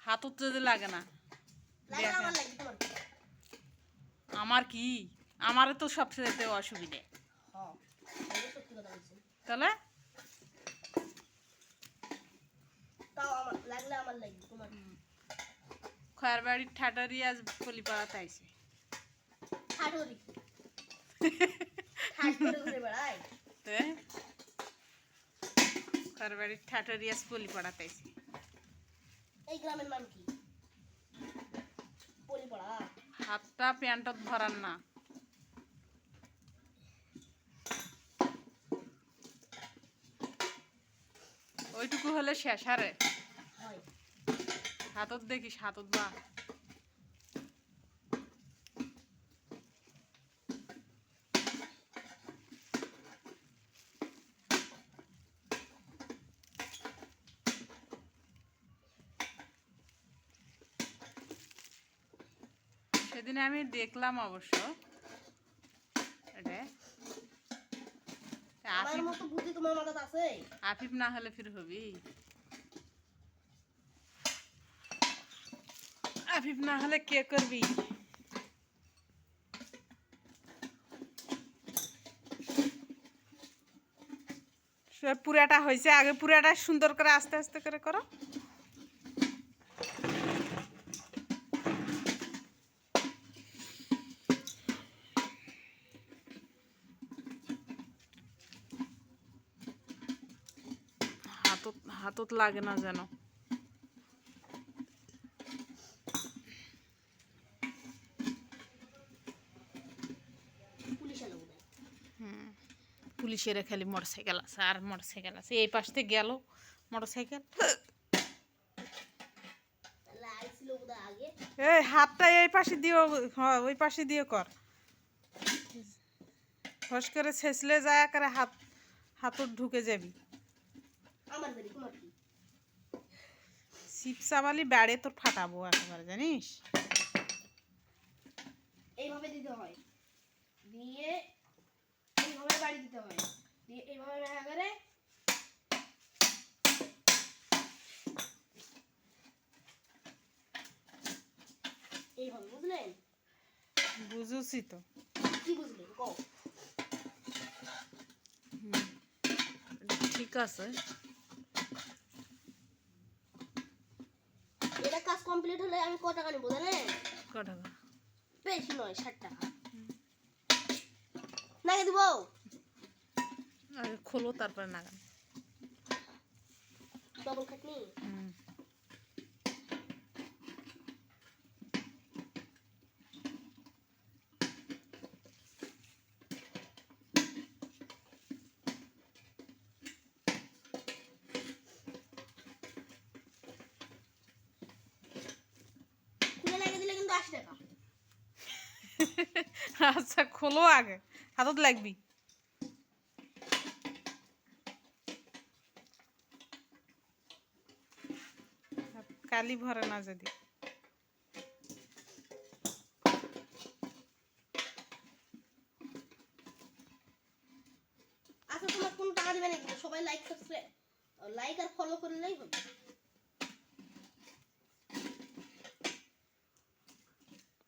হাতত যদি লাগে না আমার কি আমারও তো সবচেয়ে অসুবিধে তাহলে খয়ের বাড়ির ঠাটারি আজ পলিপাড়াতে আইছে খয়ের বাড়ির ঠাটারি আজ পলিপাড়াতে আইছে। এই গ্রামের নাম কি? পলিপাড়া। হাতটা প্যান্টত ভরার না ওইটুকু হলে শেষ আরে হাতত দেখিস হাতত বা সেদিন আমি দেখলাম অবশ্য আফিফ না হলে ফির হবি আফিফ না হলে কে করবি পুরাটা হয়েছে আগে পুরাটা সুন্দর করে আস্তে আস্তে করে করো হাতত লাগে না যেন পুলিশের খালি মোটরসাইকেল আছে আর মোটরসাইকেল আছে এই পাশ থেকে গেল মোটরসাইকেল এই হাতটা এই পাশে দিও হ্যাঁ ওই পাশে দিয়ে কর ফস করে ছেঁচলে যায় করে হাতত ঢুকে যাবি চিপসাবালি বাড়ে তোর ফাটাবো একেবারে জানিস এইভাবে দিতে হয় দিয়ে এইভাবে বাড়ি দিতে হয় দিয়ে এইভাবে দেখা করে এইভাবে বুঝলেন বুঝুছি তো কি বুঝলেন কও ঠিক আছে এটা কাজ কমপ্লিট হলে আমি কত টাকা নেব জানেন ক টাকা বেশি নয় 60 টাকা নাকি দিব আগে খোলো তারপরে নাগান ডবল খাটনি আচ্ছা খোলো আগে হাতত লাগবি কালি ভরে না যদি আচ্ছা তোমার কোন টাকা দিবে নাকি সবাই লাইক আর ফলো করলেই হবে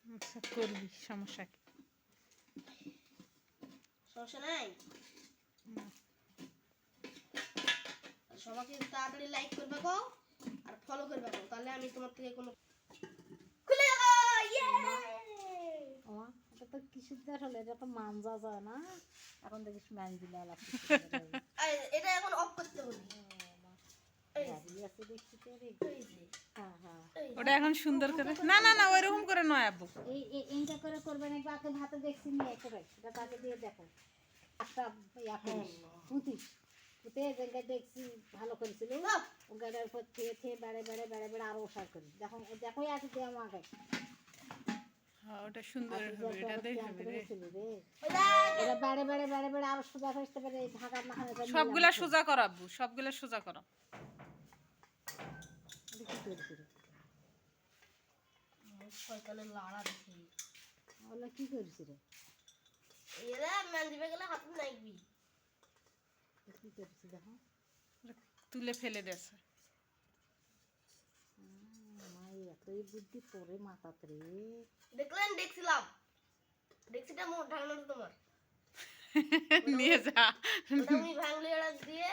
আচ্ছা করবি সমস্যা কি সমস্যা নাই সবাইকে তাড়াতাড়ি লাইক করবে গো আর ফলো করবে গো তাহলে আমি তোমার থেকে কোনো খুলে গো ইয়ে ওমা এটা তো কিসুদার হলে এটা তো মানজা যায় না এখন দেখিস ম্যান দিলা লাগছে এটা এখন অফ করতে বলি ওটা এখন সুন্দর করে না না না ওইরকম করে নয় আব্বু এইটা করে করবে না বাকি ভাতে দেখছি নিয়ে করে এটা তাকে দিয়ে দেখো একটা ইয়া করিস পুঁতে জায়গায় দেখছি ভালো করেছিল ও গাড়ির উপর খেয়ে বেড়ে আরো ওষার করি দেখো দেখো আছে দিয়ে আমাকে ওটা সুন্দর হবে এটা দেখবে রে এটা বেড়ে আরো সোজা করতে পারে ঢাকা না সবগুলা সোজা কর আব্বু সবগুলা সোজা করো শয়তানের লাড়া দেখি ওলা কি করিস রে এরা মান দিবে গেলে হাত নাইবি কি করিস দেখো তুলে ফেলে দেছে মাই এই বুদ্ধি পরে মাথাতে রে। দেখলেন দেখছিলাম, দেখছিটা মোট ঢাকনা তো তোমার নিয়ে যা। ওটা আমি ভাঙলি আলাগ দিয়ে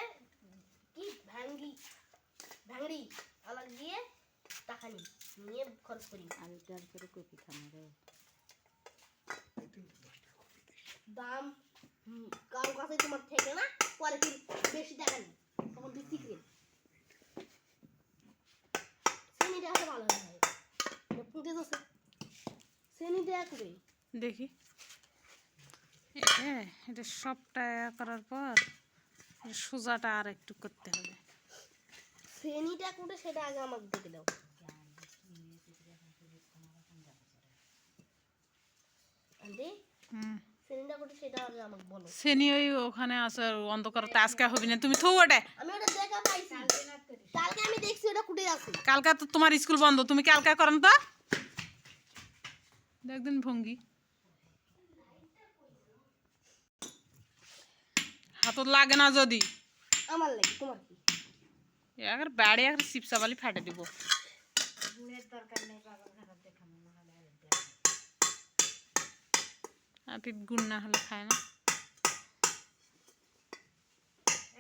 কি ভাঙড়ি আলাগ দিয়ে টাকা নিয়ে খরচ করি। আর এটার করে কপি খানা রে। দাম কারো কাছে তোমার থেকে না, পরে কি বেশি টাকা নি তখন বিক্রি করে শ্রেণীটা হলে ভালো হয়। পুঁতে যাচ্ছে শ্রেণীটা করে দেখি এটা সবটা করার পর সোজাটা আর একটু করতে হবে। শ্রেণীটা করে সেটা আগে আমাকে দেখে দাও। আন্টি শ্রেণীটা করে সেটা আগে আমাকে বলো। সেনি ওই ওখানে আছে অন্ধকারতে আজকে হবে না, তুমি থো ওটা। আমি ওটা দেখা পাইছি, কালকে আমি দেখছি ওটা কুটে আছে। কালকা তো তোমার স্কুল বন্ধ, তুমি কালকা করেন তো একদিন ভঙ্গি হাতত লাগে না যদি আমার লাগে তোমার কি এবার বাড়ি একটা চিপসাবালি ফাটে দিব। গুড়ের দরকার নেই, বাবার ঘাট দেখানো না হলে আর দেখ। আপনি গুড় না হলে খায় না।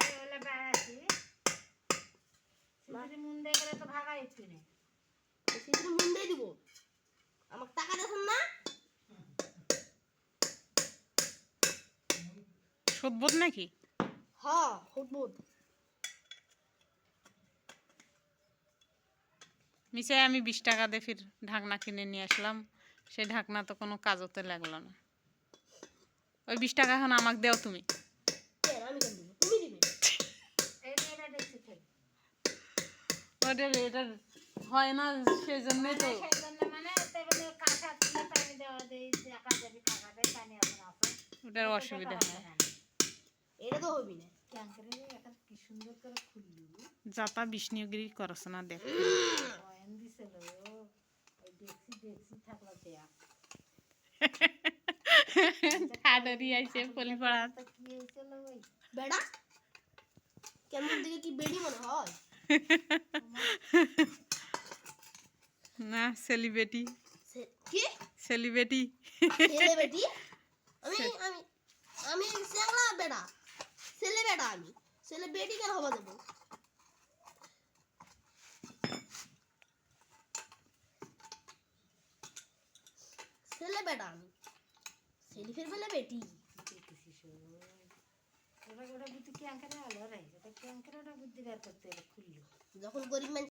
এই হলে বেড়াচ্ছি সিঁদুরি মুন্ডে গেলে তো ভাগা একটু নেই। সেটা মুন্ডে দিব, আমাকে টাকা দেখুন না। সদবোধ নাকি? হ্যাঁ খুব মিশাই আমি 20 টাকা দিয়ে ফির ঢাকনা কিনে নিয়ে আসলাম, সেই ঢাকনা তো কোনো কাজতে লাগলো না। ওই 20 টাকা এখন আমাকে দাও তুমি। আমি কেন দিব, তুমি দিবে। এই মেয়েটা দেখছি ঠিক ওটা এটা হয় না, সেই জন্যই তো সেই জন্য মানে তেমনি কাঁচা তুলে পানি দেওয়া দেই, একা যাবি কাকা দেয় পানি এখন আছে ওটার অসুবিধা হয়। এটা তো হবি না। ক্যাঙ্কারে একটা কি সুন্দর করে খুললি যাতা বিষ্ণুগিরি করছ না দেখ। বয়ান দিছিল ওই দেখছি থাকলো দেয়া হাডারি আইছে পলি পড়া তা কি হয়েছিল ওই বেড়া কেমন দিকে কি বেড়ি মনে হয় না সেলিব্রিটি কি সেলিব্রিটি ছেলে বেটি। আমি আমি আমি ছেলে বেড়া, ছেলে বেড়া, আমি ছেলে বেটি কেন হবা দেবো। ছেলে বেটা আমি, সেলিফের বেলা বেটি। দেখেছিস ওটা ওটা বুদ্ধি ক্যাঙ্কারে হলো রে, ওটা ক্যাঙ্কারে ওটা বুদ্ধি বের করতে হলো খুললো যখন গরিব মানুষ